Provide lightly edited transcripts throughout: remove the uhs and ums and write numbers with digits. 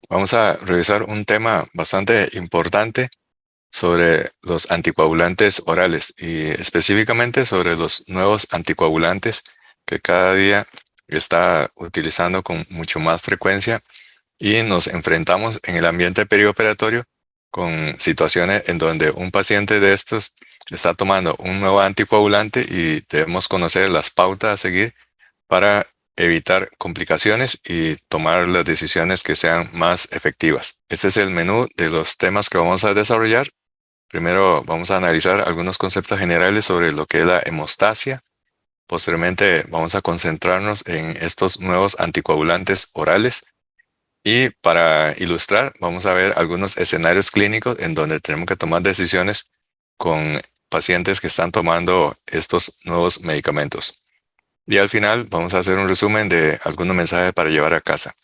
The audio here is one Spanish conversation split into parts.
Vamos a revisar un tema bastante importante sobre los anticoagulantes orales y específicamente sobre los nuevos anticoagulantes que cada día está utilizando con mucho más frecuencia y nos enfrentamos en el ambiente perioperatorio con situaciones en donde un paciente de estos está tomando un nuevo anticoagulante y debemos conocer las pautas a seguir para evitar complicaciones y tomar las decisiones que sean más efectivas. Este es el menú de los temas que vamos a desarrollar. Primero vamos a analizar algunos conceptos generales sobre lo que es la hemostasia. Posteriormente vamos a concentrarnos en estos nuevos anticoagulantes orales. Y para ilustrar, vamos a ver algunos escenarios clínicos en donde tenemos que tomar decisiones con pacientes que están tomando estos nuevos medicamentos. Y al final vamos a hacer un resumen de algunos mensajes para llevar a casa.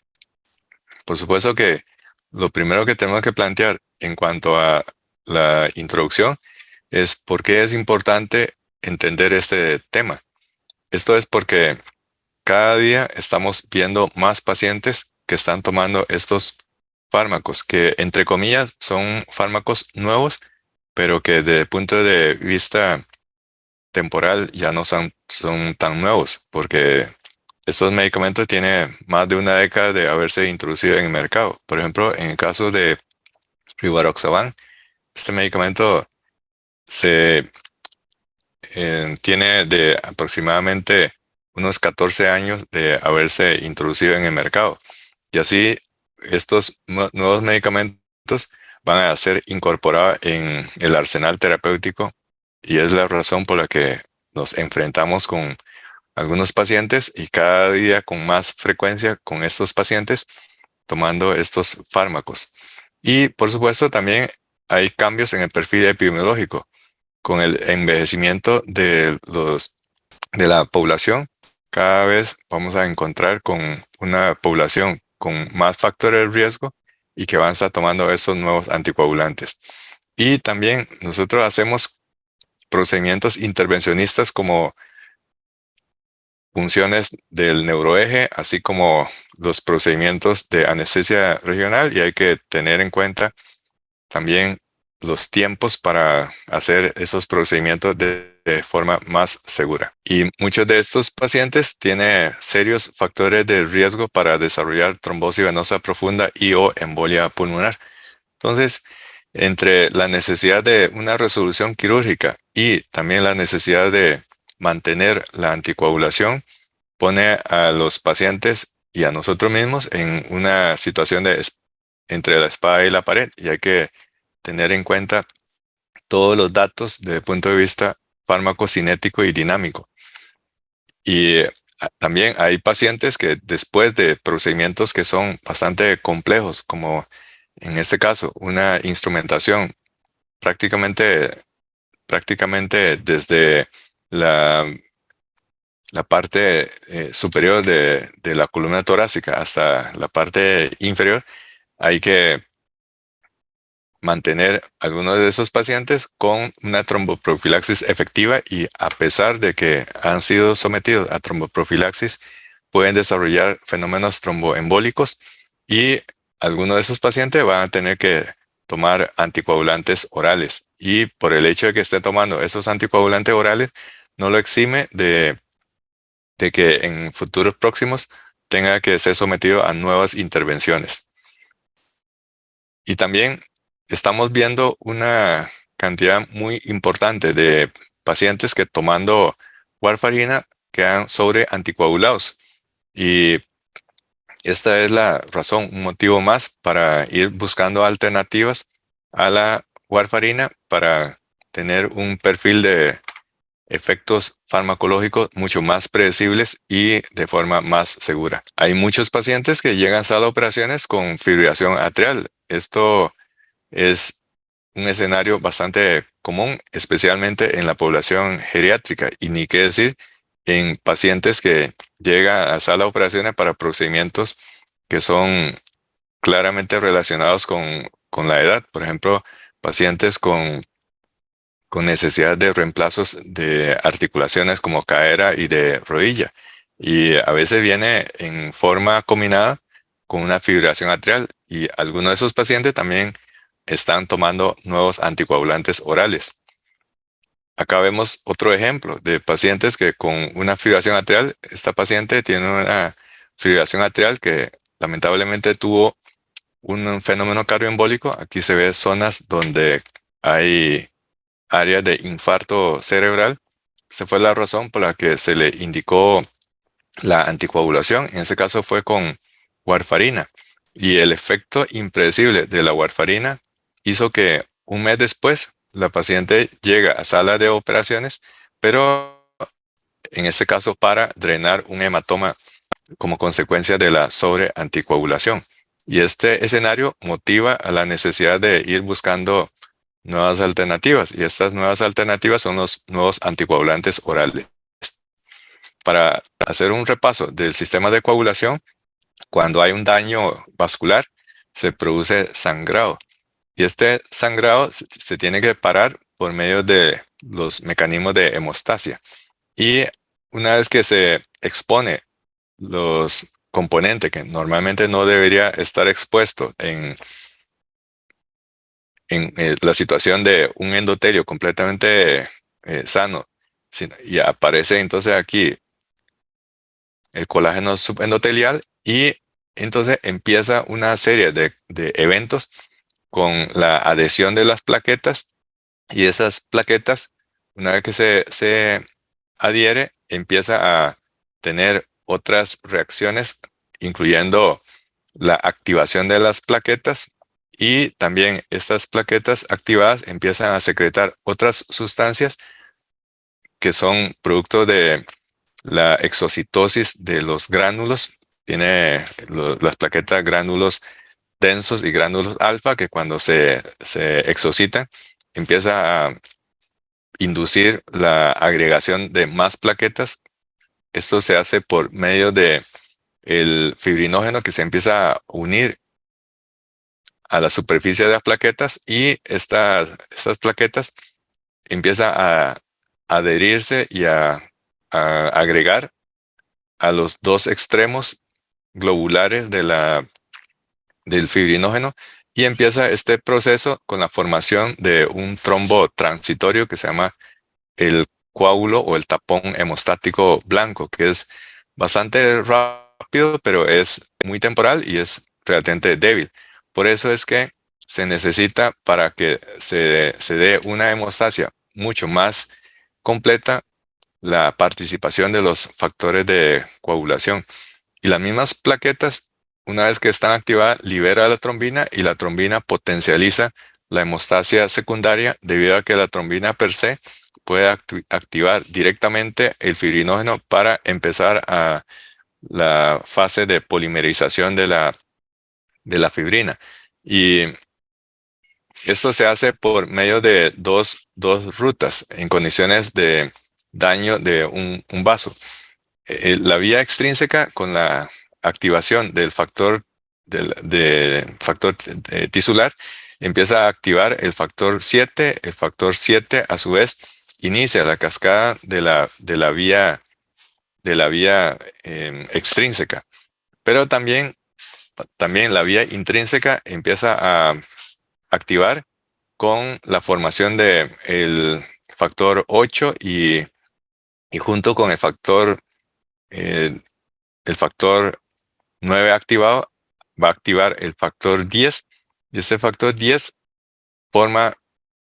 Por supuesto que lo primero que tenemos que plantear en cuanto a la introducción es por qué es importante entender este tema. Esto es porque cada día estamos viendo más pacientes que están tomando estos fármacos, que entre comillas son fármacos nuevos, pero que desde el punto de vista temporal ya no son tan nuevos, porque estos medicamentos tienen más de una década de haberse introducido en el mercado. Por ejemplo, en el caso de Rivaroxaban, este medicamento se tiene de aproximadamente unos 14 años de haberse introducido en el mercado. Y así estos nuevos medicamentos van a ser incorporados en el arsenal terapéutico y es la razón por la que nos enfrentamos con algunos pacientes y cada día con más frecuencia con estos pacientes tomando estos fármacos. Y por supuesto también hay cambios en el perfil epidemiológico. Con el envejecimiento de la población, cada vez vamos a encontrar con una población con más factores de riesgo y que van a estar tomando esos nuevos anticoagulantes. Y también nosotros hacemos procedimientos intervencionistas como funciones del neuroeje, así como los procedimientos de anestesia regional, y hay que tener en cuenta también los tiempos para hacer esos procedimientos de forma más segura. Y muchos de estos pacientes tienen serios factores de riesgo para desarrollar trombosis venosa profunda y o embolia pulmonar. Entonces, entre la necesidad de una resolución quirúrgica y también la necesidad de mantener la anticoagulación, pone a los pacientes y a nosotros mismos en una situación de entre la espada y la pared, y hay que tener en cuenta todos los datos desde el punto de vista farmacocinético y dinámico. Y también hay pacientes que después de procedimientos que son bastante complejos, como en este caso una instrumentación prácticamente, prácticamente desde la, la parte superior de la columna torácica hasta la parte inferior, hay que mantener algunos de esos pacientes con una tromboprofilaxis efectiva, y a pesar de que han sido sometidos a tromboprofilaxis, pueden desarrollar fenómenos tromboembólicos y algunos de esos pacientes van a tener que tomar anticoagulantes orales. Y por el hecho de que esté tomando esos anticoagulantes orales, no lo exime de que en futuros próximos tenga que ser sometido a nuevas intervenciones. Y también estamos viendo una cantidad muy importante de pacientes que tomando warfarina quedan sobre anticoagulados. Y esta es la razón, un motivo más para ir buscando alternativas a la warfarina para tener un perfil de efectos farmacológicos mucho más predecibles y de forma más segura. Hay muchos pacientes que llegan a sala de operaciones con fibrilación atrial. Esto es un escenario bastante común, especialmente en la población geriátrica, y ni qué decir en pacientes que llegan a sala de operaciones para procedimientos que son claramente relacionados con la edad. Por ejemplo, pacientes con necesidad de reemplazos de articulaciones como cadera y de rodilla. Y a veces viene en forma combinada con una fibrilación atrial y algunos de esos pacientes también están tomando nuevos anticoagulantes orales. Acá vemos otro ejemplo de pacientes que con una fibrilación atrial, esta paciente tiene una fibrilación atrial que lamentablemente tuvo un fenómeno cardioembólico. Aquí se ve zonas donde hay áreas de infarto cerebral. Esa fue la razón por la que se le indicó la anticoagulación. En ese caso fue con warfarina. Y el efecto impredecible de la warfarina hizo que un mes después la paciente llega a sala de operaciones, pero en este caso para drenar un hematoma como consecuencia de la sobreanticoagulación. Y este escenario motiva a la necesidad de ir buscando nuevas alternativas. Y estas nuevas alternativas son los nuevos anticoagulantes orales. Para hacer un repaso del sistema de coagulación, cuando hay un daño vascular, se produce sangrado. Y este sangrado se tiene que parar por medio de los mecanismos de hemostasia. Y una vez que se expone los componentes que normalmente no debería estar expuesto en la situación de un endotelio completamente sano, y aparece entonces aquí el colágeno subendotelial y entonces empieza una serie de eventos con la adhesión de las plaquetas y esas plaquetas, una vez que se adhiere, empieza a tener otras reacciones, incluyendo la activación de las plaquetas y también estas plaquetas activadas empiezan a secretar otras sustancias que son producto de la exocitosis de los gránulos. Tiene las plaquetas gránulos densos y gránulos alfa que cuando se exocitan empieza a inducir la agregación de más plaquetas. Esto se hace por medio de el fibrinógeno que se empieza a unir a la superficie de las plaquetas y estas plaquetas empiezan a adherirse y a agregar a los dos extremos globulares del fibrinógeno y empieza este proceso con la formación de un trombo transitorio que se llama el coágulo o el tapón hemostático blanco, que es bastante rápido, pero es muy temporal y es relativamente débil. Por eso es que se necesita para que se dé una hemostasia mucho más completa la participación de los factores de coagulación. Y las mismas plaquetas, una vez que están activadas, libera la trombina y la trombina potencializa la hemostasia secundaria debido a que la trombina per se puede activar directamente el fibrinógeno para empezar a la fase de polimerización de la fibrina. Y esto se hace por medio de dos rutas en condiciones de daño de un vaso. La vía extrínseca con la activación del factor factor tisular empieza a activar el factor 7. El factor 7 a su vez inicia la cascada de la vía extrínseca, pero también la vía intrínseca empieza a activar con la formación de el factor 8 y junto con eh, el factor 9 activado, va a activar el factor 10 y este factor 10 forma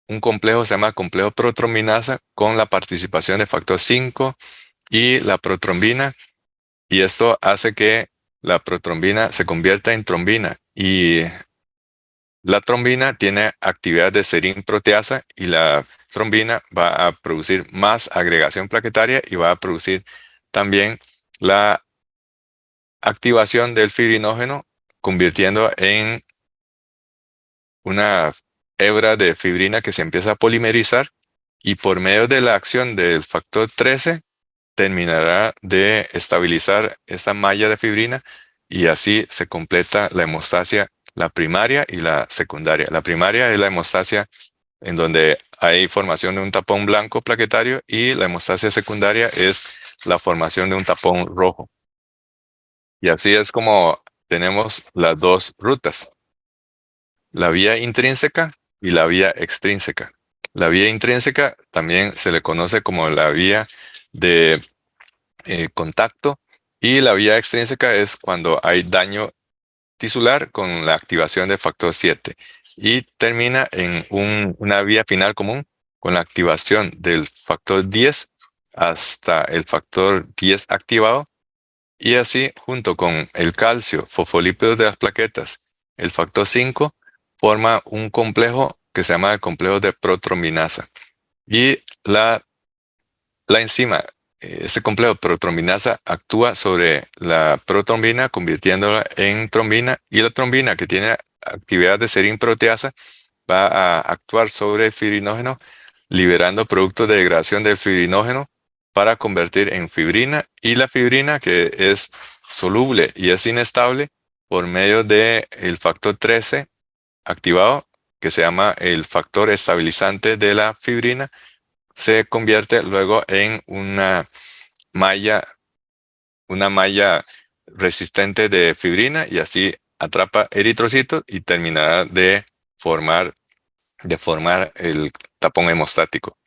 un complejo, se llama complejo protrombinasa con la participación de factor 5 y la protrombina, y esto hace que la protrombina se convierta en trombina y la trombina tiene actividad de serin proteasa y la trombina va a producir más agregación plaquetaria y va a producir también la activación del fibrinógeno, convirtiendo en una hebra de fibrina que se empieza a polimerizar y por medio de la acción del factor 13 terminará de estabilizar esa malla de fibrina y así se completa la hemostasia, la primaria y la secundaria. La primaria es la hemostasia en donde hay formación de un tapón blanco plaquetario y la hemostasia secundaria es la formación de un tapón rojo. Y así es como tenemos las dos rutas, la vía intrínseca y la vía extrínseca. La vía intrínseca también se le conoce como la vía de contacto, y la vía extrínseca es cuando hay daño tisular con la activación del factor 7 y termina en una vía final común con la activación del factor 10 hasta el factor 10 activado, y así junto con el calcio, fosfolípidos de las plaquetas, el factor 5 forma un complejo que se llama el complejo de protrombinasa. Y la enzima, este complejo protrombinasa actúa sobre la protrombina convirtiéndola en trombina, y la trombina, que tiene actividad de serin proteasa, va a actuar sobre el fibrinógeno liberando productos de degradación del fibrinógeno para convertir en fibrina, y la fibrina, que es soluble y es inestable, por medio del factor 13 activado, que se llama el factor estabilizante de la fibrina, se convierte luego en malla, una malla resistente de fibrina, y así atrapa eritrocitos y terminará de formar el tapón hemostático.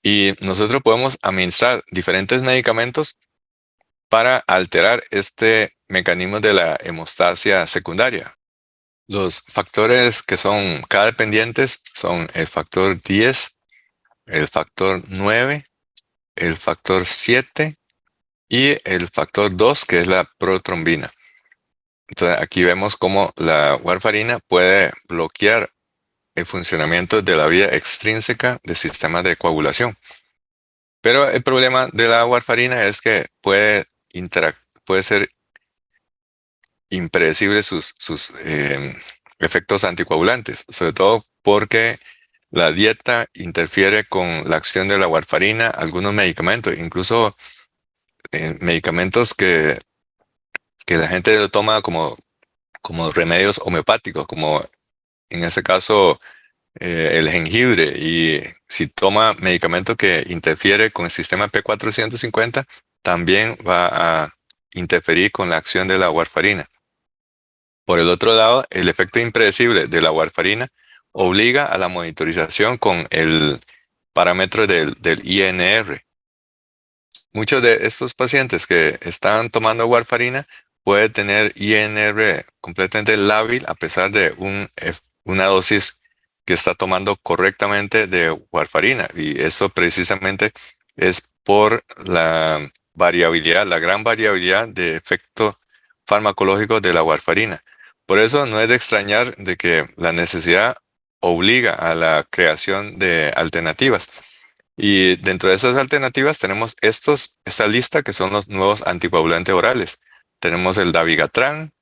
Y nosotros podemos administrar diferentes medicamentos para alterar este mecanismo de la hemostasia secundaria. Los factores que son K dependientes son el factor 10, el factor 9, el factor 7 y el factor 2, que es la protrombina. Entonces aquí vemos cómo la warfarina puede bloquear el funcionamiento de la vía extrínseca del sistema de coagulación. Pero el problema de la warfarina es que puede ser impredecible sus efectos anticoagulantes, sobre todo porque la dieta interfiere con la acción de la warfarina, algunos medicamentos, incluso medicamentos que la gente lo toma como remedios homeopáticos, como en ese caso el jengibre. Y si toma medicamento que interfiere con el sistema P450, también va a interferir con la acción de la warfarina. Por el otro lado, el efecto impredecible de la warfarina obliga a la monitorización con el parámetro del INR. Muchos de estos pacientes que están tomando warfarina pueden tener INR completamente lábil a pesar de una dosis que está tomando correctamente de warfarina. Y eso precisamente es por la variabilidad, la gran variabilidad de efecto farmacológico de la warfarina. Por eso no es de extrañar de que la necesidad obliga a la creación de alternativas. Y dentro de esas alternativas tenemos esta lista, que son los nuevos anticoagulantes orales. Tenemos el dabigatran,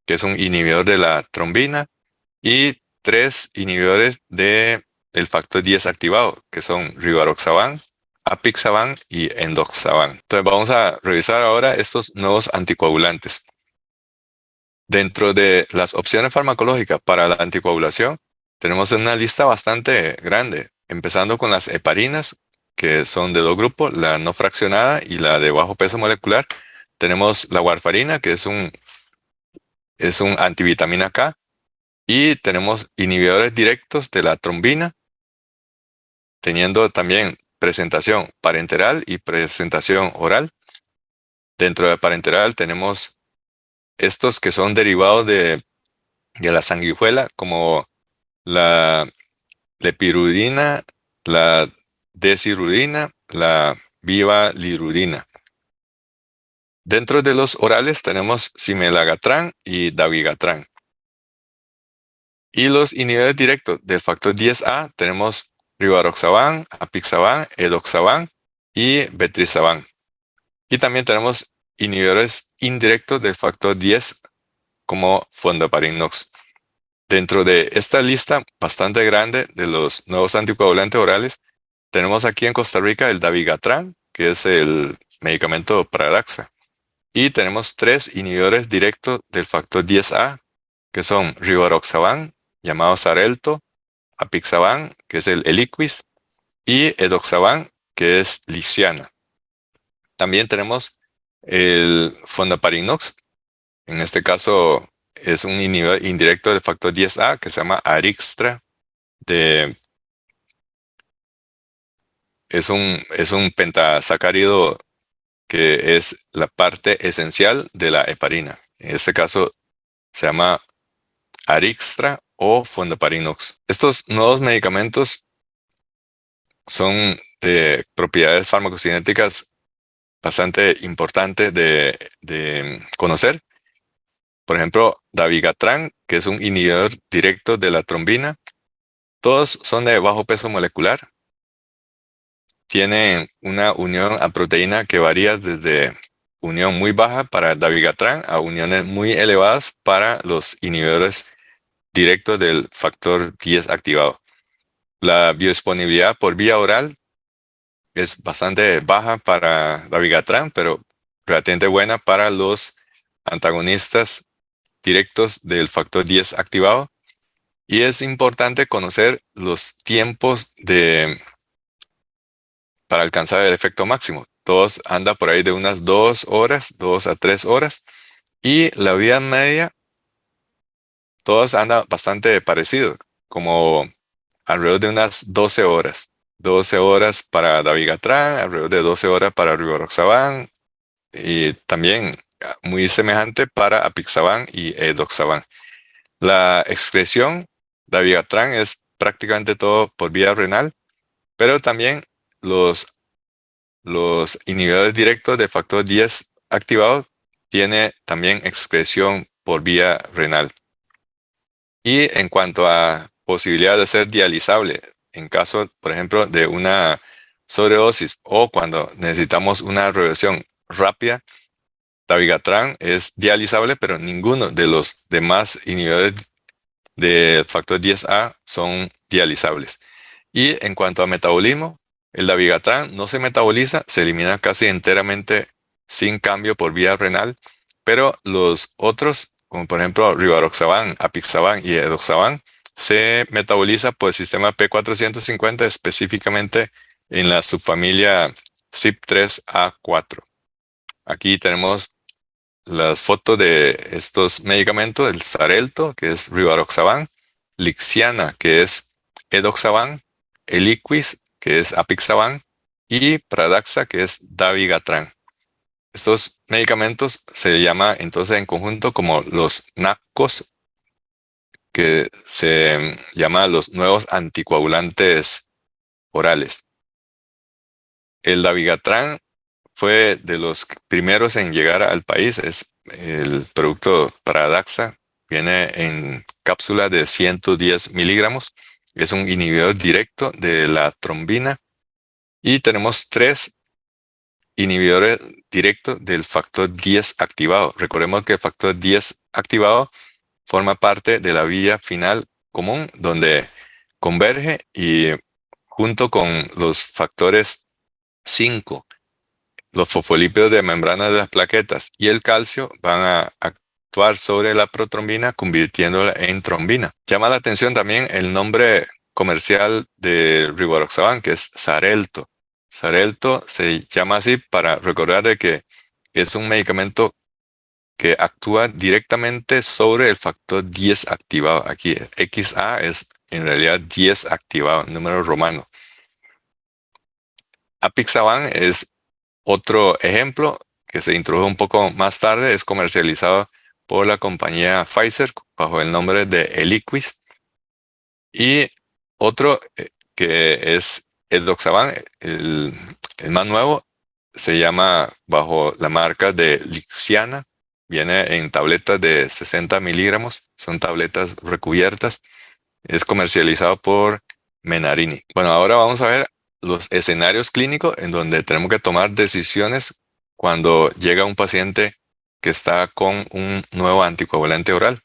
que es un inhibidor de la trombina, y 3 inhibidores del factor 10 activado, que son rivaroxaban, apixaban y endoxaban. Entonces vamos a revisar ahora estos nuevos anticoagulantes. Dentro de las opciones farmacológicas para la anticoagulación, tenemos una lista bastante grande, empezando con las heparinas, que son de dos grupos, la no fraccionada y la de bajo peso molecular. Tenemos la warfarina, que es un antivitamina K, y tenemos inhibidores directos de la trombina, teniendo también presentación parenteral y presentación oral. Dentro de la parenteral tenemos estos que son derivados de la sanguijuela, como la lepirudina, la desirudina, la vivalirudina. Dentro de los orales tenemos cimelagatrán y dabigatran. Y los inhibidores directos del factor 10A tenemos rivaroxaban, apixaban, edoxaban y betrizaban. Y también tenemos inhibidores indirectos del factor 10 como fondaparinux. Dentro de esta lista bastante grande de los nuevos anticoagulantes orales, tenemos aquí en Costa Rica el dabigatran, que es el medicamento Pradaxa. Y tenemos 3 inhibidores directos del factor 10A, que son rivaroxaban, llamado Xarelto, apixaban, que es el Eliquis, y edoxaban, que es Liciana. También tenemos el fondaparinux, En este caso es un inhibidor indirecto del factor 10A que se llama Arixtra. De, es un pentasacárido que es la parte esencial de la heparina. En este caso se llama Arixtra o Fondaparinux. Estos nuevos medicamentos son de propiedades farmacocinéticas bastante importantes de conocer. Por ejemplo, dabigatran, que es un inhibidor directo de la trombina. Todos son de bajo peso molecular. Tienen una unión a proteína que varía desde unión muy baja para dabigatran a uniones muy elevadas para los inhibidores directos del factor 10 activado. La biodisponibilidad por vía oral es bastante baja para dabigatran, pero relativamente buena para los antagonistas directos del factor 10 activado. Y es importante conocer los tiempos para alcanzar el efecto máximo. Todos anda por ahí de unas 2 horas, 2 a 3 horas. Y la vida media, todos anda bastante parecido, como alrededor de unas 12 horas. 12 horas para dabigatran, alrededor de 12 horas para rivaroxaban y también muy semejante para apixaban y edoxaban. La excreción, dabigatran es prácticamente todo por vía renal, pero también los, los inhibidores directos de factor 10 activados tiene también excreción por vía renal. Y en cuanto a posibilidad de ser dializable, en caso, por ejemplo, de una sobredosis o cuando necesitamos una reversión rápida, dabigatran es dializable, pero ninguno de los demás inhibidores del factor 10A son dializables. Y en cuanto a metabolismo, el dabigatran no se metaboliza, se elimina casi enteramente sin cambio por vía renal, pero los otros, como por ejemplo rivaroxaban, apixaban y edoxaban, se metaboliza por el sistema P450, específicamente en la subfamilia CYP3A4. Aquí tenemos las fotos de estos medicamentos, el Xarelto, que es rivaroxaban, Lixiana, que es edoxaban, Eliquis, que es apixaban, y Pradaxa, que es dabigatran. Estos medicamentos se llama entonces en conjunto como los NACOS, que se llama los nuevos anticoagulantes orales. El dabigatran fue de los primeros en llegar al país. Es el producto Pradaxa. Viene en cápsula de 110 miligramos. Es un inhibidor directo de la trombina. Y tenemos 3 inhibidores directos del factor 10 activado. Recordemos que el factor 10 activado forma parte de la vía final común donde converge y junto con los factores 5, los fosfolípidos de membrana de las plaquetas y el calcio van a actuar sobre la protrombina convirtiéndola en trombina. Llama la atención también el nombre comercial de rivaroxaban, que es Xarelto. Xarelto se llama así para recordar de que es un medicamento que actúa directamente sobre el factor 10 activado. Aquí XA es en realidad 10 activado, número romano. Apixaban es otro ejemplo que se introdujo un poco más tarde, es comercializado por la compañía Pfizer bajo el nombre de Eliquis. Y otro que es el Doxaban, el más nuevo, se llama bajo la marca de Lixiana. Viene en tabletas de 60 miligramos, son tabletas recubiertas. Es comercializado por Menarini. Bueno, ahora vamos a ver los escenarios clínicos en donde tenemos que tomar decisiones cuando llega un paciente que está con un nuevo anticoagulante oral.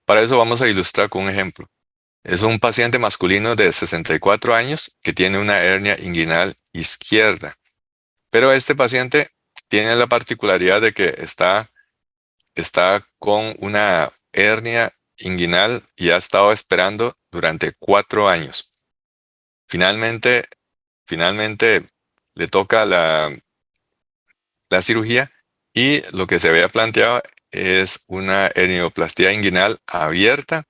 Para eso vamos a ilustrar con un ejemplo. Es un paciente masculino de 64 años que tiene una hernia inguinal izquierda. Pero este paciente tiene la particularidad de que está con una hernia inguinal y ha estado esperando durante 4 años. Finalmente le toca la cirugía y lo que se había planteado es una hernioplastia inguinal abierta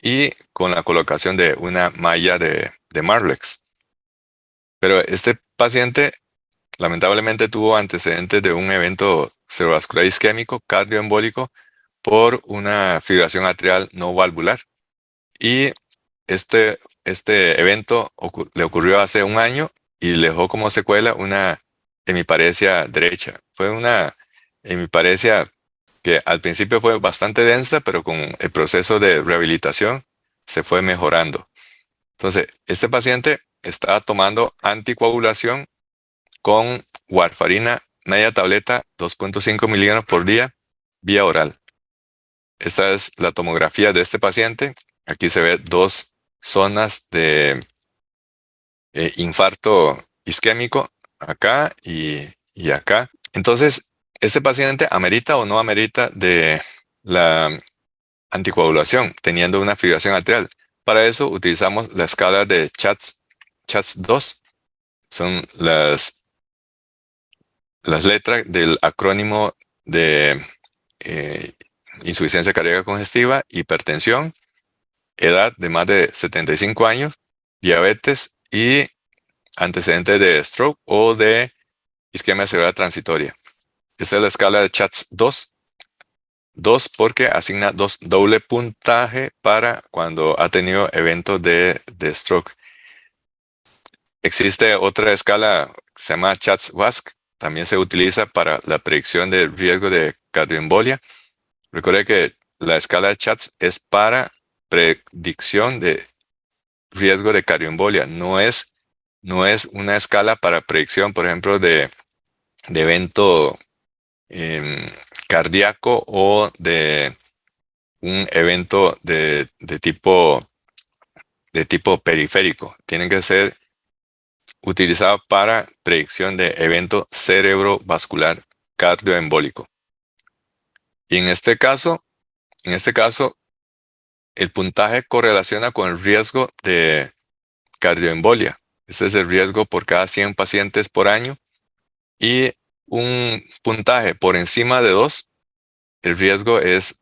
y con la colocación de una malla de Marlex. Pero este paciente lamentablemente tuvo antecedentes de un evento cerebrovascular isquémico cardioembólico por una fibrilación atrial no valvular. Y este evento le ocurrió hace un año y le dejó como secuela una hemiparesia derecha. Fue una hemiparesia que al principio fue bastante densa, pero con el proceso de rehabilitación se fue mejorando. Entonces, este paciente estaba tomando anticoagulación con warfarina, media tableta, 2.5 miligramos por día, vía oral. Esta es la tomografía de este paciente. Aquí se ve dos zonas de infarto isquémico, acá y acá. Entonces, ¿este paciente amerita o no amerita de la anticoagulación, teniendo una fibrilación atrial? Para eso utilizamos la escala de CHATS-2. Son las letras del acrónimo de eh, insuficiencia cardíaca congestiva, hipertensión, edad de más de 75 años, diabetes y antecedentes de stroke o de isquemia cerebral transitoria. Esta es la escala de CHATS-2. 2 porque asigna doble puntaje para cuando ha tenido eventos de stroke. Existe otra escala que se llama CHATS-WASC. También se utiliza para la predicción de riesgo de cardioembolia. Recuerde que la escala de CHATS es para predicción de riesgo de cardioembolia. No es una escala para predicción, por ejemplo, de evento cardíaco o de un evento de tipo periférico. Tienen que ser utilizados para predicción de evento cerebrovascular cardioembólico. Y en este caso, el puntaje correlaciona con el riesgo de cardioembolia. Ese es el riesgo por cada 100 pacientes por año. Y un puntaje por encima de 2, el riesgo es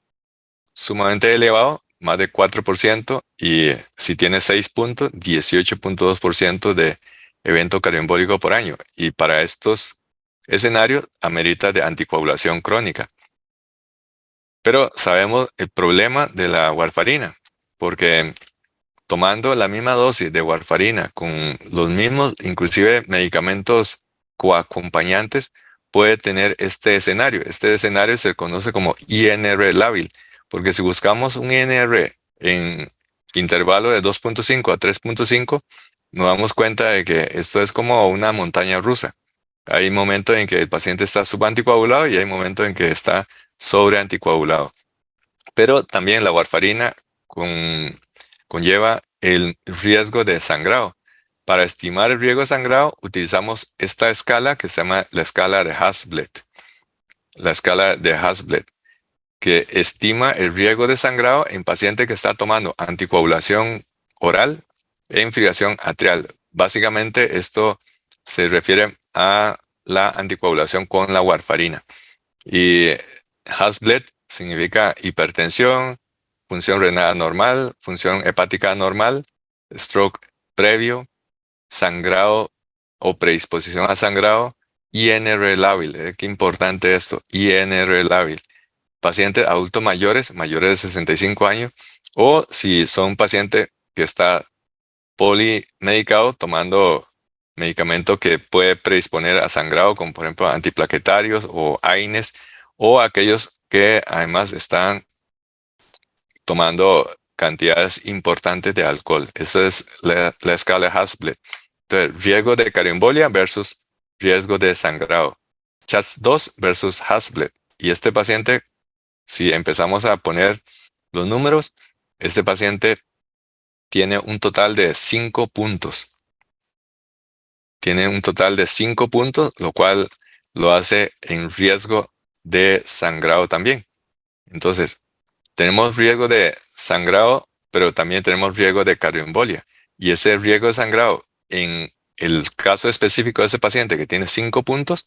sumamente elevado, más de 4%, y si tiene 6 puntos, 18.2% de evento cardioembólico por año. Y para estos escenarios, amerita de anticoagulación crónica. Pero sabemos el problema de la warfarina, porque tomando la misma dosis de warfarina con los mismos, inclusive medicamentos coacompañantes, puede tener este escenario. Este escenario se conoce como INR lábil, porque si buscamos un INR en intervalo de 2.5 a 3.5, nos damos cuenta de que esto es como una montaña rusa. Hay momentos en que el paciente está subanticoagulado y hay momentos en que está sobreanticoagulado. Pero también la warfarina conlleva el riesgo de sangrado. Para estimar el riesgo de sangrado, utilizamos esta escala que se llama la escala de Hasbled. La escala de Hasbled, que estima el riesgo de sangrado en paciente que está tomando anticoagulación oral e fibrilación atrial. Básicamente, esto se refiere a la anticoagulación con la warfarina. Y Hasbled significa hipertensión, función renal normal, función hepática normal, stroke previo, sangrado o predisposición a sangrado, INR lábil. Qué importante esto, INR lábil. Pacientes adultos mayores de 65 años, o si son pacientes que está polimedicado tomando medicamento que puede predisponer a sangrado, como por ejemplo antiplaquetarios o AINES, o aquellos que además están tomando cantidades importantes de alcohol. Esa es la escala Hasbled. Entonces, riesgo de cardioembolia versus riesgo de sangrado. CHATS-2 versus Hasbled. Y este paciente, si empezamos a poner los números, este paciente tiene un total de 5 puntos. Tiene un total de 5 puntos, lo cual lo hace en riesgo de sangrado también. Entonces, tenemos riesgo de sangrado, pero también tenemos riesgo de cardioembolia. Y ese riesgo de sangrado, en el caso específico de ese paciente que tiene 5 puntos,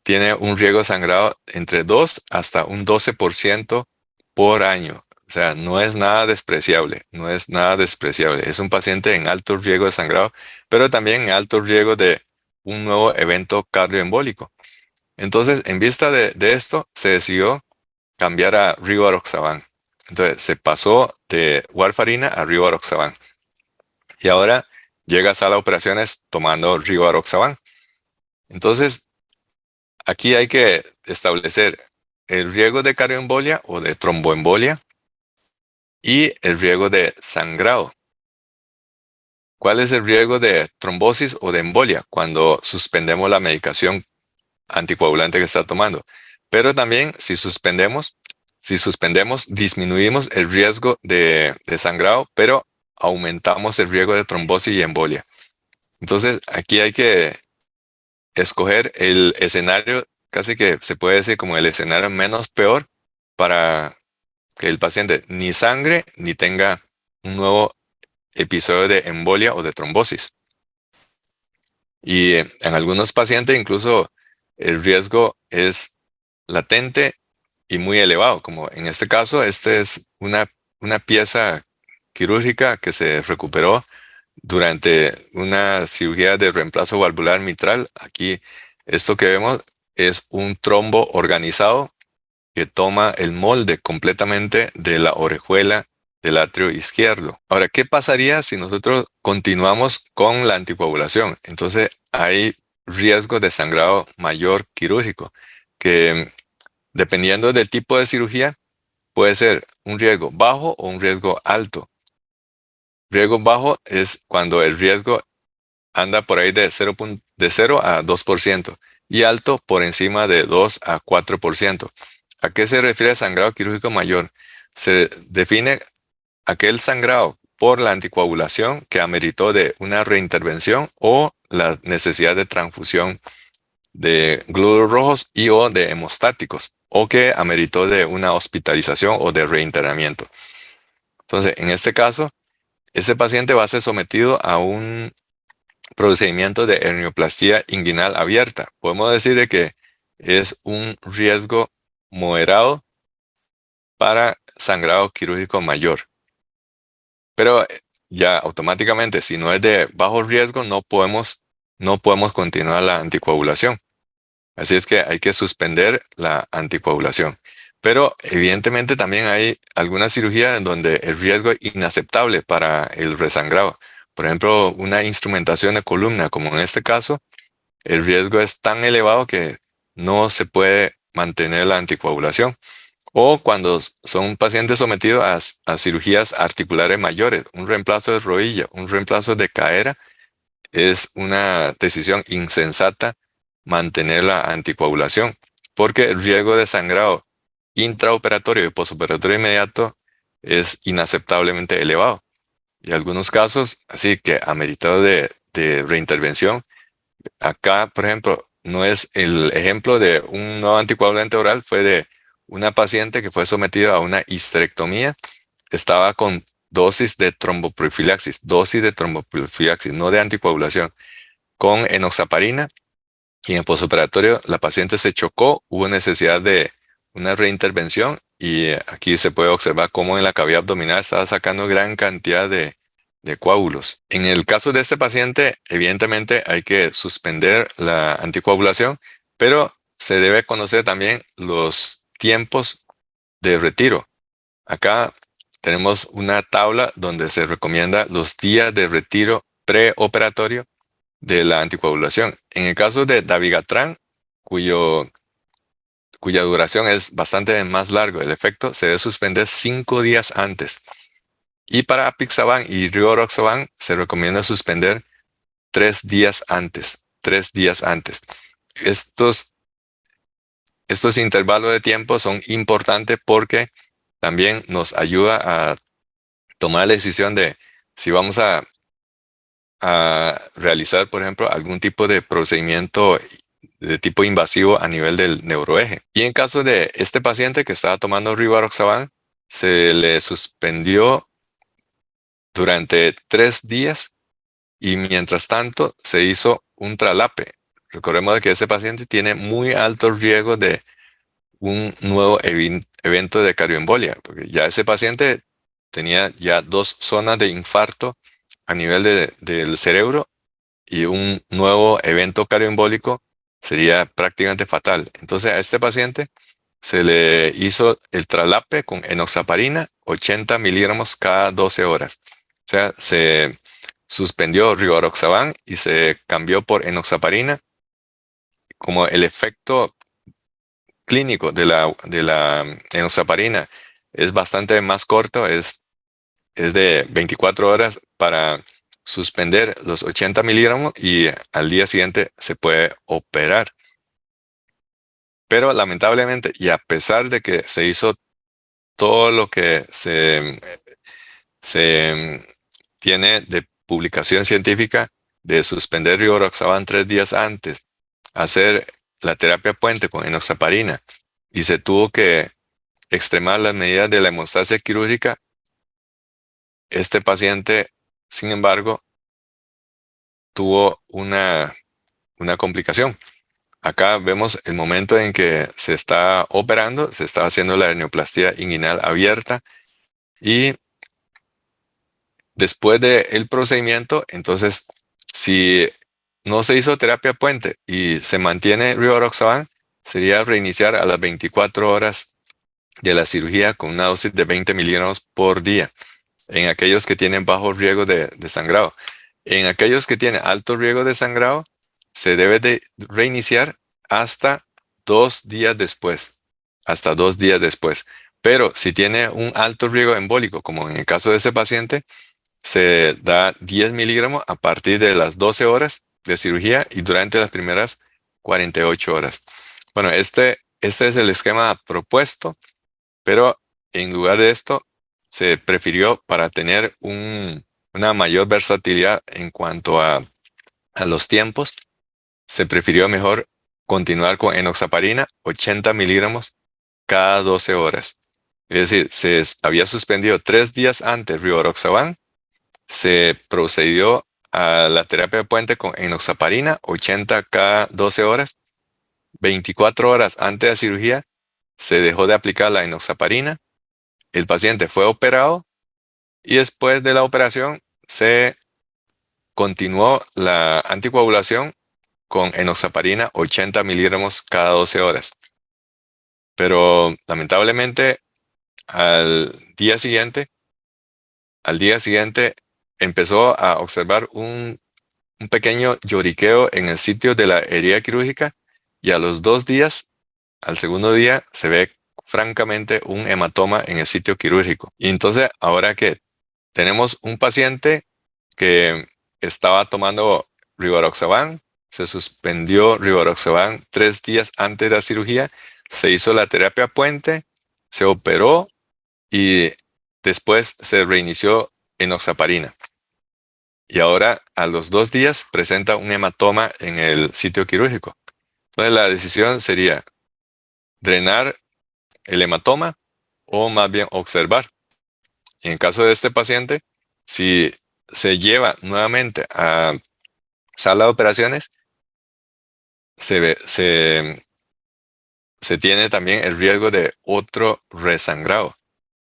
tiene un riesgo de sangrado entre 2 hasta un 12% por año. O sea, no es nada despreciable, no es nada despreciable. Es un paciente en alto riesgo de sangrado, pero también en alto riesgo de un nuevo evento cardioembólico. Entonces, en vista de esto, se decidió cambiar a Rivaroxaban. Entonces, se pasó de warfarina a Rivaroxaban. Y ahora llega a sala de operaciones tomando Rivaroxaban. Entonces, aquí hay que establecer el riesgo de cardioembolia o de tromboembolia y el riesgo de sangrado. ¿Cuál es el riesgo de trombosis o de embolia cuando suspendemos la medicación anticoagulante que está tomando? Pero también si suspendemos, disminuimos el riesgo de sangrado, pero aumentamos el riesgo de trombosis y embolia. Entonces, aquí hay que escoger el escenario, casi que se puede decir como el escenario menos peor para que el paciente ni sangre ni tenga un nuevo episodio de embolia o de trombosis. Y en algunos pacientes incluso el riesgo es latente y muy elevado, como en este caso, este es una pieza quirúrgica que se recuperó durante una cirugía de reemplazo valvular mitral. Aquí esto que vemos es un trombo organizado que toma el molde completamente de la orejuela del atrio izquierdo. Ahora, ¿qué pasaría si nosotros continuamos con la anticoagulación? Entonces hay riesgo de sangrado mayor quirúrgico, que dependiendo del tipo de cirugía, puede ser un riesgo bajo o un riesgo alto. Riesgo bajo es cuando el riesgo anda por ahí de 0 a 2% y alto por encima de 2 a 4%. ¿A qué se refiere sangrado quirúrgico mayor? Se define aquel sangrado por la anticoagulación que ameritó de una reintervención o la necesidad de transfusión de glóbulos rojos y o de hemostáticos, o que ameritó de una hospitalización o de reinternamiento. Entonces, en este caso, ese paciente va a ser sometido a un procedimiento de hernioplastia inguinal abierta. Podemos decir de que es un riesgo moderado para sangrado quirúrgico mayor. Pero ya automáticamente, si no es de bajo riesgo, no podemos continuar la anticoagulación. Así es que hay que suspender la anticoagulación. Pero evidentemente también hay algunas cirugías en donde el riesgo es inaceptable para el resangrado. Por ejemplo, una instrumentación de columna, como en este caso, el riesgo es tan elevado que no se puede mantener la anticoagulación. O cuando son pacientes sometidos a cirugías articulares mayores, un reemplazo de rodilla, un reemplazo de cadera, es una decisión insensata mantener la anticoagulación, porque el riesgo de sangrado intraoperatorio y postoperatorio inmediato es inaceptablemente elevado. Y algunos casos, así que ameritado de reintervención. Acá, por ejemplo, no es el ejemplo de un nuevo anticoagulante oral, fue de una paciente que fue sometida a una histerectomía, estaba con dosis de tromboprofilaxis, no de anticoagulación, con enoxaparina, y en postoperatorio la paciente se chocó, hubo necesidad de una reintervención y aquí se puede observar cómo en la cavidad abdominal estaba sacando gran cantidad de coágulos. En el caso de este paciente, evidentemente hay que suspender la anticoagulación, pero se debe conocer también los tiempos de retiro. Acá tenemos una tabla donde se recomienda los días de retiro preoperatorio de la anticoagulación. En el caso de dabigatran, cuya duración es bastante más largo, el efecto se debe suspender 5 días antes. Y para apixaban y rivaroxaban se recomienda suspender 3 días antes. 3 días antes. Estos intervalos de tiempo son importantes porque también nos ayuda a tomar la decisión de si vamos a realizar, por ejemplo, algún tipo de procedimiento de tipo invasivo a nivel del neuroeje. Y en caso de este paciente que estaba tomando rivaroxaban, se le suspendió durante 3 días y mientras tanto se hizo un tralape. recordemos que ese paciente tiene muy alto riesgo de un nuevo evento de cardioembolia, porque ya ese paciente tenía ya dos zonas de infarto a nivel del cerebro y un nuevo evento cardioembólico sería prácticamente fatal. Entonces a este paciente se le hizo el traslape con enoxaparina, 80 miligramos cada 12 horas. O sea, se suspendió rivaroxaban y se cambió por enoxaparina. Como el efecto clínico de la enoxaparina es bastante más corto, es de 24 horas para suspender los 80 miligramos y al día siguiente se puede operar. Pero lamentablemente, y a pesar de que se hizo todo lo que se tiene de publicación científica de suspender rivaroxaban 3 días antes, hacer la terapia puente con enoxaparina y se tuvo que extremar las medidas de la hemostasia quirúrgica, este paciente, sin embargo, tuvo una complicación. Acá vemos el momento en que se está operando, se está haciendo la hernioplastia inguinal abierta y después del procedimiento, entonces, si no se hizo terapia puente y se mantiene rivaroxaban, sería reiniciar a las 24 horas de la cirugía con una dosis de 20 miligramos por día en aquellos que tienen bajo riesgo de sangrado. En aquellos que tienen alto riesgo de sangrado, se debe de reiniciar hasta 2 días después, hasta 2 días después. Pero si tiene un alto riesgo embólico, como en el caso de ese paciente, se da 10 miligramos a partir de las 12 horas de cirugía y durante las primeras 48 horas. Bueno, este es el esquema propuesto, pero en lugar de esto, se prefirió para tener una mayor versatilidad en cuanto a los tiempos, se prefirió mejor continuar con enoxaparina, 80 miligramos cada 12 horas. Es decir, había suspendido 3 días antes rivaroxaban, se procedió a la terapia de puente con enoxaparina, 80 cada 12 horas. 24 horas antes de la cirugía, se dejó de aplicar la enoxaparina. El paciente fue operado y después de la operación se continuó la anticoagulación con enoxaparina, 80 miligramos cada 12 horas. Pero lamentablemente al día siguiente, al día siguiente empezó a observar un pequeño lloriqueo en el sitio de la herida quirúrgica y a los 2 días, al segundo día, se ve francamente un hematoma en el sitio quirúrgico. Y entonces, ahora que tenemos un paciente que estaba tomando rivaroxaban, se suspendió rivaroxaban 3 días antes de la cirugía, se hizo la terapia puente, se operó y después se reinició enoxaparina. Y ahora a los 2 días presenta un hematoma en el sitio quirúrgico. Entonces la decisión sería drenar el hematoma o más bien observar. En el caso de este paciente, si se lleva nuevamente a sala de operaciones, se tiene también el riesgo de otro resangrado.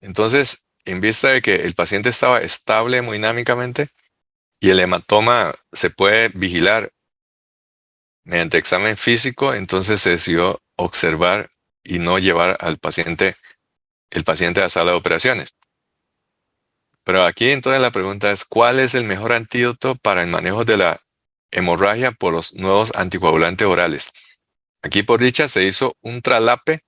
Entonces, en vista de que el paciente estaba estable hemodinámicamente y el hematoma se puede vigilar mediante examen físico, entonces se decidió observar y no llevar al paciente, el paciente a la sala de operaciones. Pero aquí entonces la pregunta es, ¿cuál es el mejor antídoto para el manejo de la hemorragia por los nuevos anticoagulantes orales? Aquí por dicha se hizo un traslape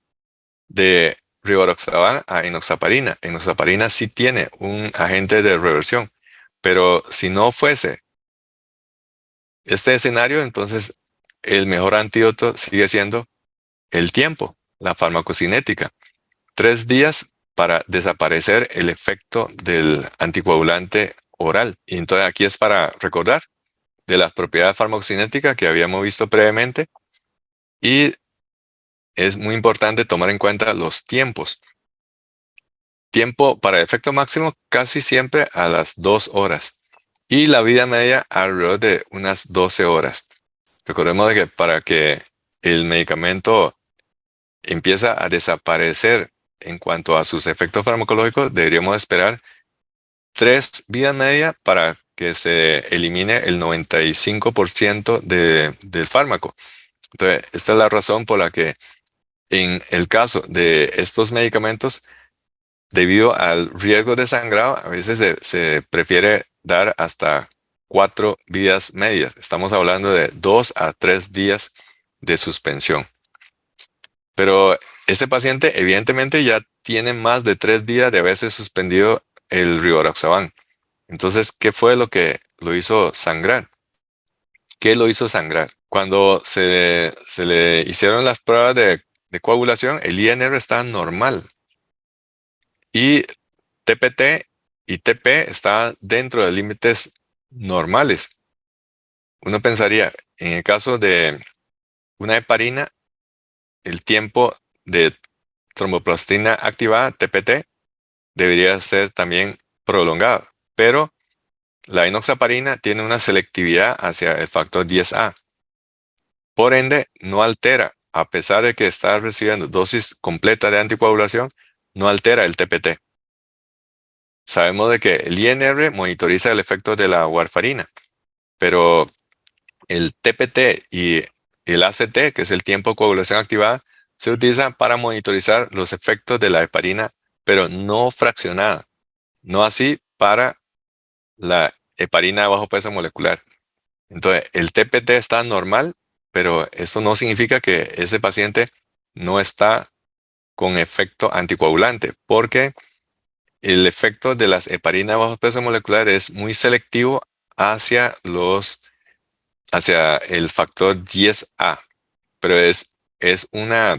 de rivaroxaban a enoxaparina. Enoxaparina sí tiene un agente de reversión, pero si no fuese este escenario, entonces el mejor antídoto sigue siendo el tiempo, la farmacocinética. 3 días para desaparecer el efecto del anticoagulante oral. Y entonces aquí es para recordar de las propiedades farmacocinéticas que habíamos visto previamente y es muy importante tomar en cuenta los tiempos. Tiempo para efecto máximo casi siempre a las 2 horas y la vida media alrededor de unas 12 horas. Recordemos de que para que el medicamento empiece a desaparecer en cuanto a sus efectos farmacológicos, deberíamos esperar 3 vidas medias para que se elimine el 95% del fármaco. Entonces, esta es la razón por la que en el caso de estos medicamentos, debido al riesgo de sangrado, a veces se prefiere dar hasta 4 vidas medias. Estamos hablando de 2 a 3 días de suspensión. Pero este paciente evidentemente ya tiene más de 3 días de haberse suspendido el rivaroxaban. Entonces, ¿qué fue lo que lo hizo sangrar? ¿Qué lo hizo sangrar? Cuando se le hicieron las pruebas de coagulación, el INR está normal y TPT y TP está dentro de límites normales. Uno pensaría, en el caso de una heparina, el tiempo de tromboplastina activada, TPT, debería ser también prolongado, pero la enoxaparina tiene una selectividad hacia el factor 10A. Por ende, no altera, a pesar de que está recibiendo dosis completa de anticoagulación, no altera el TPT. Sabemos de que el INR monitoriza el efecto de la warfarina, pero el TPT y el ACT, que es el tiempo de coagulación activada, se utiliza para monitorizar los efectos de la heparina, pero no fraccionada. No así para la heparina de bajo peso molecular. Entonces, el TPT está normal, pero eso no significa que ese paciente no está con efecto anticoagulante, porque el efecto de las heparinas de bajo peso molecular es muy selectivo hacia hacia el factor 10A, pero es una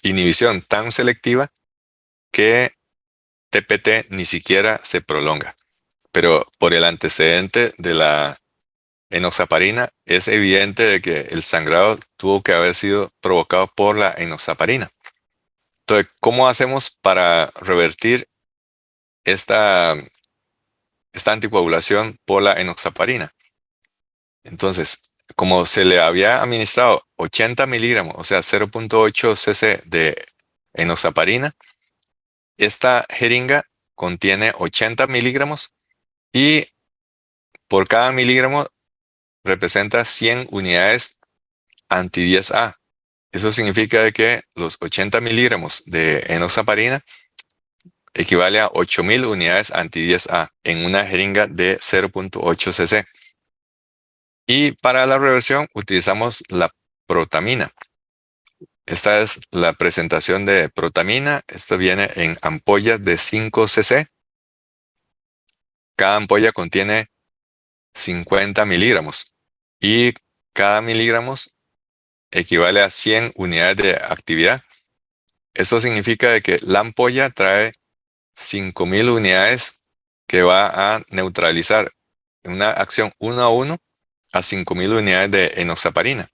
inhibición tan selectiva que TPT ni siquiera se prolonga. Pero por el antecedente de la enoxaparina, es evidente de que el sangrado tuvo que haber sido provocado por la enoxaparina. Entonces, ¿cómo hacemos para revertir esta, esta anticoagulación por la enoxaparina? Entonces, como se le había administrado 80 miligramos, o sea, 0.8 cc de enoxaparina, esta jeringa contiene 80 miligramos y por cada miligramo representa 100 unidades anti-10A. Eso significa de que los 80 miligramos de enoxaparina equivale a 8.000 unidades anti-10A en una jeringa de 0.8 cc. Y para la reversión utilizamos la protamina. Esta es la presentación de protamina. Esto viene en ampollas de 5 cc. Cada ampolla contiene 50 miligramos y cada miligramo equivale a 100 unidades de actividad. Esto significa de que la ampolla trae 5.000 unidades que va a neutralizar en una acción 1 a 1 a 5.000 unidades de enoxaparina.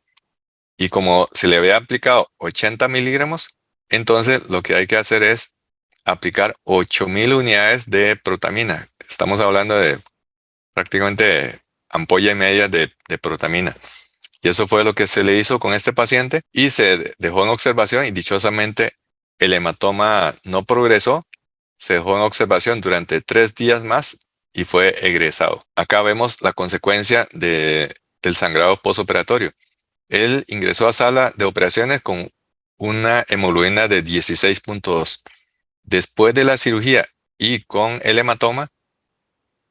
Y como se le había aplicado 80 miligramos, entonces lo que hay que hacer es aplicar 8.000 unidades de protamina. Estamos hablando de prácticamente ampolla y media de protamina. Y eso fue lo que se le hizo con este paciente y se dejó en observación y dichosamente el hematoma no progresó, se dejó en observación durante 3 días más y fue egresado. Acá vemos la consecuencia del sangrado postoperatorio. Él ingresó a sala de operaciones con una hemoglobina de 16.2. Después de la cirugía y con el hematoma,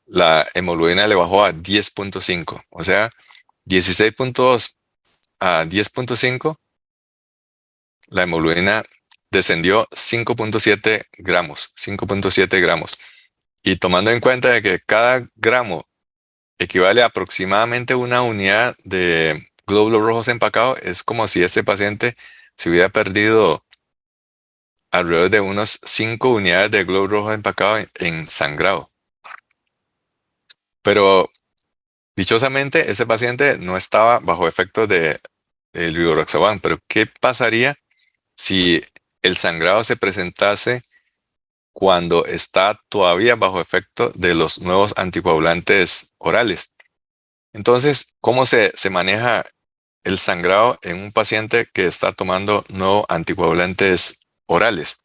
la hemoglobina le bajó a 10.5. O sea, 16.2 a 10.5, la hemoglobina descendió 5.7 gramos, 5.7 gramos. Y tomando en cuenta de que cada gramo equivale a aproximadamente una unidad de glóbulos rojos empacados, es como si este paciente se hubiera perdido alrededor de unos 5 unidades de glóbulos rojos empacados en sangrado. Pero dichosamente ese paciente no estaba bajo efecto del rivaroxaban. Pero ¿qué pasaría si el sangrado se presentase cuando está todavía bajo efecto de los nuevos anticoagulantes orales? Entonces, ¿cómo se maneja el sangrado en un paciente que está tomando nuevos anticoagulantes orales?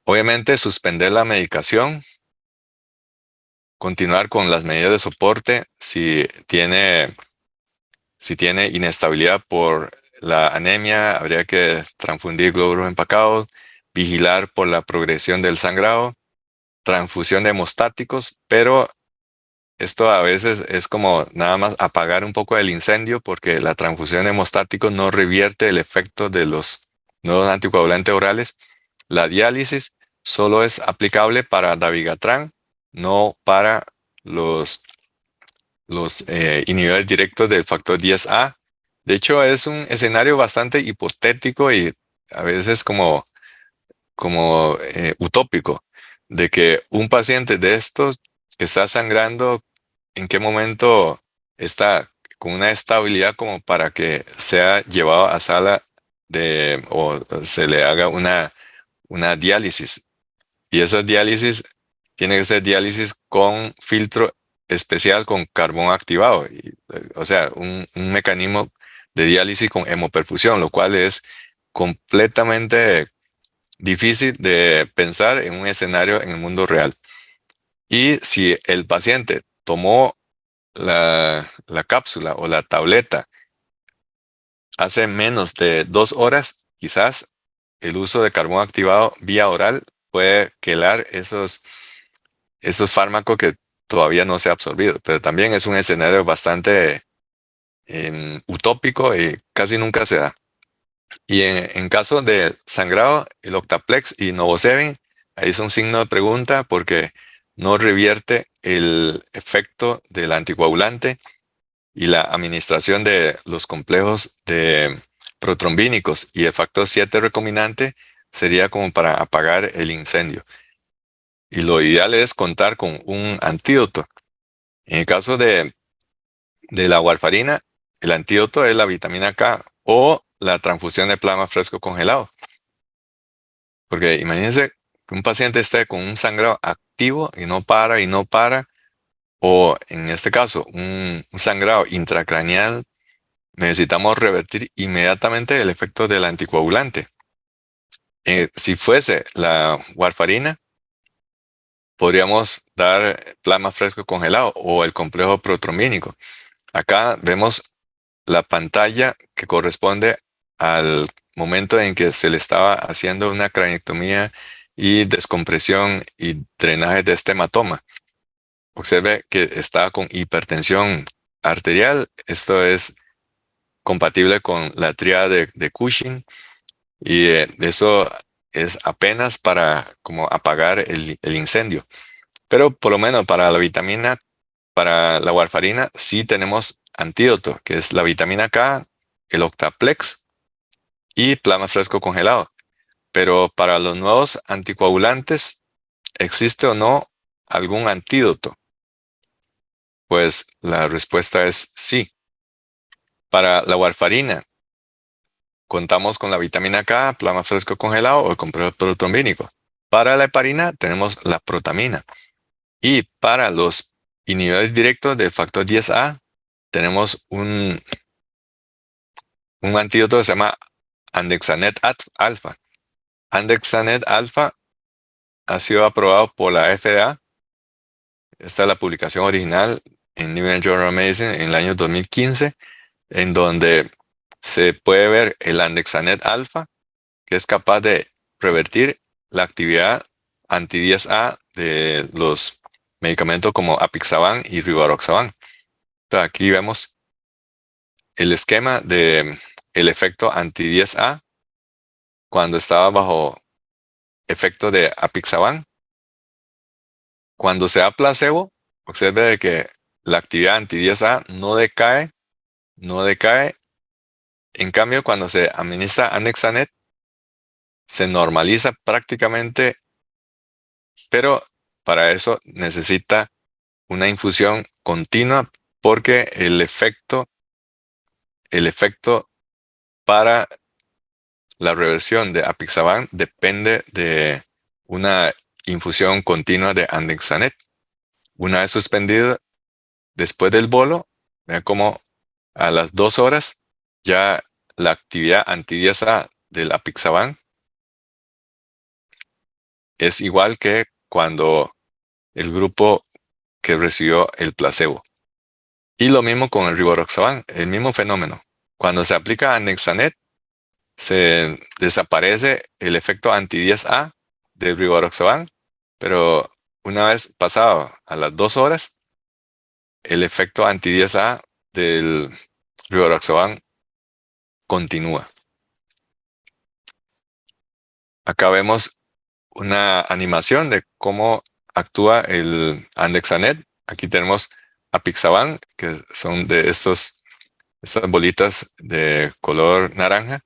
Obviamente, suspender la medicación, continuar con las medidas de soporte si tiene inestabilidad por la anemia, habría que transfundir glóbulos empacados, vigilar por la progresión del sangrado, transfusión de hemostáticos, pero esto a veces es como nada más apagar un poco el incendio porque la transfusión de hemostáticos no revierte el efecto de los nuevos anticoagulantes orales. La diálisis solo es aplicable para dabigatran, no para los inhibidores directos del factor 10A. De hecho, es un escenario bastante hipotético y a veces como utópico, de que un paciente de estos que está sangrando, ¿en qué momento está con una estabilidad como para que sea llevado a sala o se le haga una diálisis? Y esa diálisis tiene que ser diálisis con filtro especial con carbón activado. O sea, un mecanismo de diálisis con hemoperfusión, lo cual es completamente difícil de pensar en un escenario en el mundo real. Y si el paciente tomó la cápsula o la tableta hace menos de 2 horas, quizás el uso de carbón activado vía oral puede quelar esos fármacos que todavía no se ha absorbido. Pero también es un escenario bastante utópico y casi nunca se da. Y en caso de sangrado, el Octaplex y Novocevin, ahí es un signo de pregunta porque no revierte el efecto del anticoagulante y la administración de los complejos de protrombínicos y el factor 7 recombinante sería como para apagar el incendio. Y lo ideal es contar con un antídoto. En el caso de la warfarina, el antídoto es la vitamina K o la transfusión de plasma fresco congelado. Porque imagínense que un paciente esté con un sangrado activo y no para y no para, o en este caso, un sangrado intracraneal, necesitamos revertir inmediatamente el efecto del anticoagulante. Si fuese la warfarina, podríamos dar plasma fresco congelado o el complejo protrombínico. Acá vemos la pantalla que corresponde al momento en que se le estaba haciendo una craneectomía y descompresión y drenaje de este hematoma. Observe que está con hipertensión arterial. Esto es compatible con la tríada de Cushing y eso es apenas para como apagar el incendio. Pero por lo menos para la vitamina, para la warfarina, sí tenemos antídoto, que es la vitamina K, el Octaplex y plasma fresco congelado. Pero para los nuevos anticoagulantes, ¿existe o no algún antídoto? Pues la respuesta es sí. Para la warfarina, contamos con la vitamina K, plasma fresco congelado o el complejo protrombínico. Para la heparina, tenemos la protamina. Y para los inhibidores directos del factor 10A, tenemos un antídoto que se llama Andexanet alfa. Andexanet alfa ha sido aprobado por la FDA. Esta es la publicación original en New England Journal of Medicine en el año 2015, en donde se puede ver el Andexanet alfa, que es capaz de revertir la actividad anti-10A de los medicamentos como apixaban y rivaroxaban. Entonces, aquí vemos el esquema de el efecto anti-10A cuando estaba bajo efecto de apixaban. Cuando se da placebo, observe de que la actividad anti-10A no decae, no decae. En cambio, cuando se administra Annexanet, se normaliza prácticamente, pero para eso necesita una infusión continua porque el efecto para la reversión de apixaban depende de una infusión continua de Andexanet. Una vez suspendido después del bolo, vean cómo a las 2 horas ya la actividad anti-10A del apixaban es igual que cuando el grupo que recibió el placebo. Y lo mismo con el rivaroxaban, el mismo fenómeno. Cuando se aplica Annexanet, se desaparece el efecto anti-10A del rivaroxaban, pero una vez pasado a las 2 horas, el efecto anti-10A del rivaroxaban continúa. Acá vemos una animación de cómo actúa el Andexanet. Aquí tenemos apixaban, que son de estas bolitas de color naranja.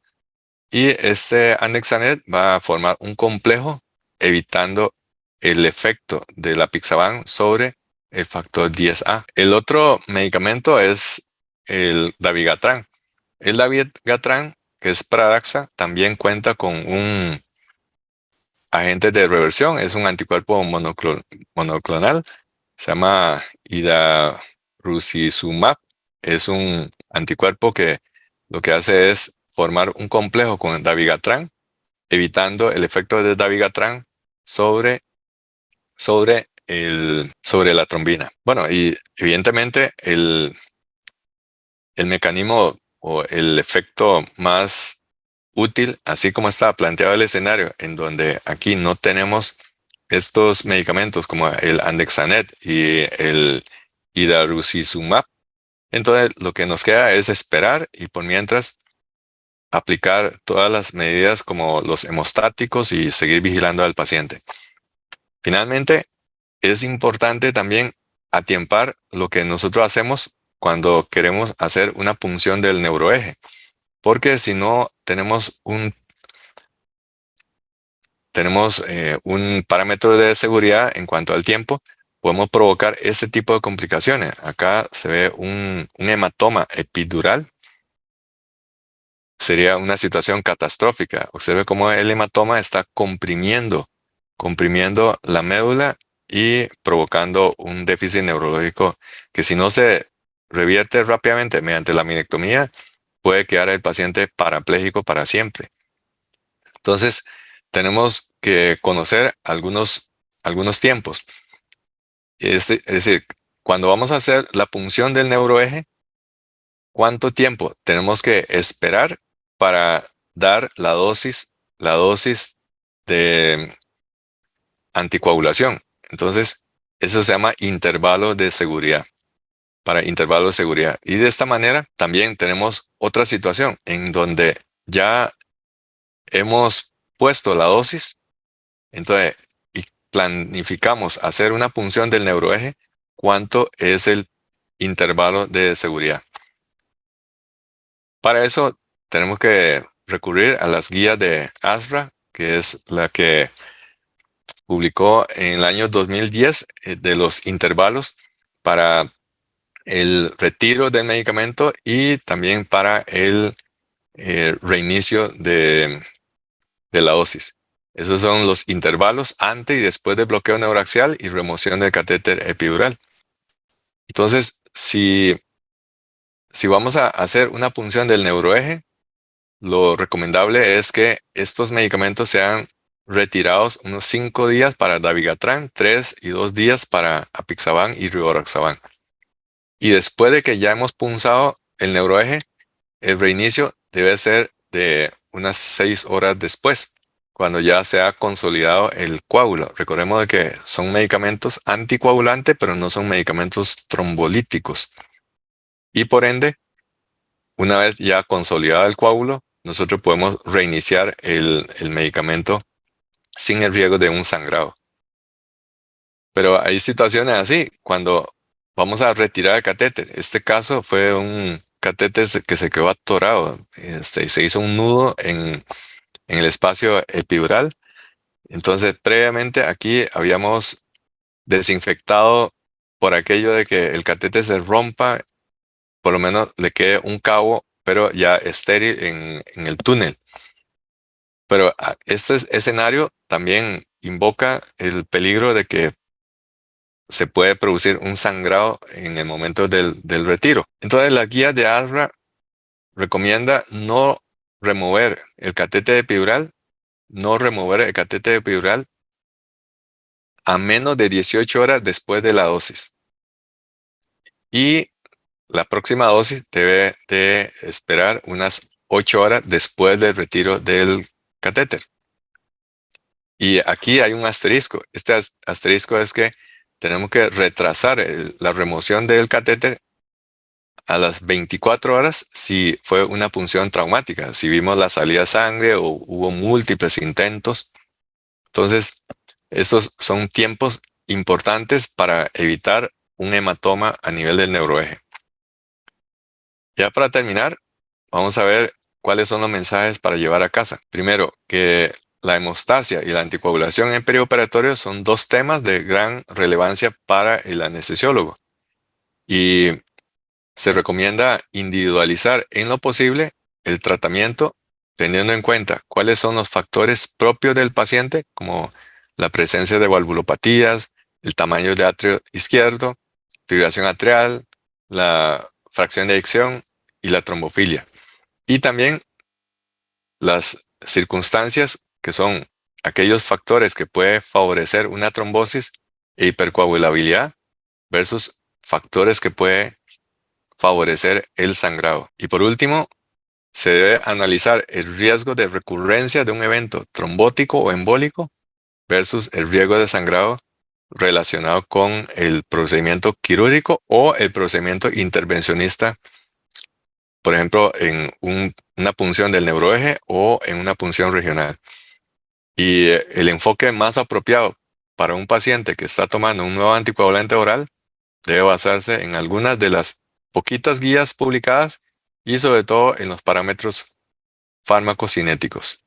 Y este Andexanet va a formar un complejo evitando el efecto del apixaban sobre el factor 10A. El otro medicamento es el dabigatran. El dabigatran, que es Pradaxa, también cuenta con un agente de reversión, es un anticuerpo monoclonal, se llama idarucizumab. Es un anticuerpo que lo que hace es formar un complejo con dabigatran, evitando el efecto de dabigatran sobre la trombina. Bueno, y evidentemente el mecanismo o el efecto más útil, así como está planteado el escenario, en donde aquí no tenemos estos medicamentos como el Andexanet y el idarucizumab, entonces lo que nos queda es esperar y por mientras aplicar todas las medidas como los hemostáticos y seguir vigilando al paciente. Finalmente, es importante también atiempar lo que nosotros hacemos cuando queremos hacer una punción del neuroeje, porque si no tenemos un parámetro de seguridad en cuanto al tiempo, podemos provocar este tipo de complicaciones. Acá se ve un hematoma epidural. Sería una situación catastrófica. Observe cómo el hematoma está comprimiendo la médula y provocando un déficit neurológico que, si no se revierte rápidamente mediante la minectomía, puede quedar el paciente parapléjico para siempre. Entonces, tenemos que conocer algunos tiempos. Es decir, cuando vamos a hacer la punción del neuroeje, ¿cuánto tiempo tenemos que esperar para dar la dosis de anticoagulación? Entonces, eso se llama intervalo de seguridad, para intervalo de seguridad. Y de esta manera también tenemos otra situación en donde ya hemos puesto la dosis, entonces, y planificamos hacer una punción del neuroeje, ¿cuánto es el intervalo de seguridad? Para eso tenemos que recurrir a las guías de ASRA, que es la que publicó en el año 2010, de los intervalos para el retiro del medicamento y también para el reinicio de la dosis. Esos son los intervalos antes y después del bloqueo neuraxial y remoción del catéter epidural. Entonces, si vamos a hacer una punción del neuroeje, lo recomendable es que estos medicamentos sean retirados unos 5 días para dabigatran, 3 y 2 días para apixaban y rivaroxaban. Y después de que ya hemos punzado el neuroeje, el reinicio debe ser de unas 6 horas después, cuando ya se ha consolidado el coágulo. Recordemos de que son medicamentos anticoagulantes, pero no son medicamentos trombolíticos. Y por ende, una vez ya consolidado el coágulo, nosotros podemos reiniciar el medicamento sin el riesgo de un sangrado. Pero hay situaciones así, cuando vamos a retirar el catéter. Este caso fue un catéter que se quedó atorado. Se hizo un nudo en el espacio epidural. Entonces, previamente aquí habíamos desinfectado por aquello de que el catéter se rompa, por lo menos le quede un cabo, pero ya estéril en el túnel. Pero este escenario también invoca el peligro de que se puede producir un sangrado en el momento del retiro. Entonces, la guía de ASRA recomienda remover el catete epidural, no remover el catete epidural a menos de 18 horas después de la dosis. Y la próxima dosis debe de esperar unas 8 horas después del retiro del catéter. Y aquí hay un asterisco. Este asterisco es que tenemos que retrasar la remoción del catéter a las 24 horas si fue una punción traumática, si vimos la salida de sangre o hubo múltiples intentos. Entonces, estos son tiempos importantes para evitar un hematoma a nivel del neuroeje. Ya para terminar, vamos a ver cuáles son los mensajes para llevar a casa. Primero, que la hemostasia y la anticoagulación en perioperatorio son dos temas de gran relevancia para el anestesiólogo. Y se recomienda individualizar en lo posible el tratamiento teniendo en cuenta cuáles son los factores propios del paciente, como la presencia de valvulopatías, el tamaño del atrio izquierdo, fibrilación atrial, la fracción de eyección y la trombofilia. Y también las circunstancias que son aquellos factores que pueden favorecer una trombosis e hipercoagulabilidad versus factores que pueden favorecer el sangrado. Y por último, se debe analizar el riesgo de recurrencia de un evento trombótico o embólico versus el riesgo de sangrado relacionado con el procedimiento quirúrgico o el procedimiento intervencionista, por ejemplo, en una punción del neuroeje o en una punción regional. Y el enfoque más apropiado para un paciente que está tomando un nuevo anticoagulante oral debe basarse en algunas de las poquitas guías publicadas y sobre todo en los parámetros farmacocinéticos.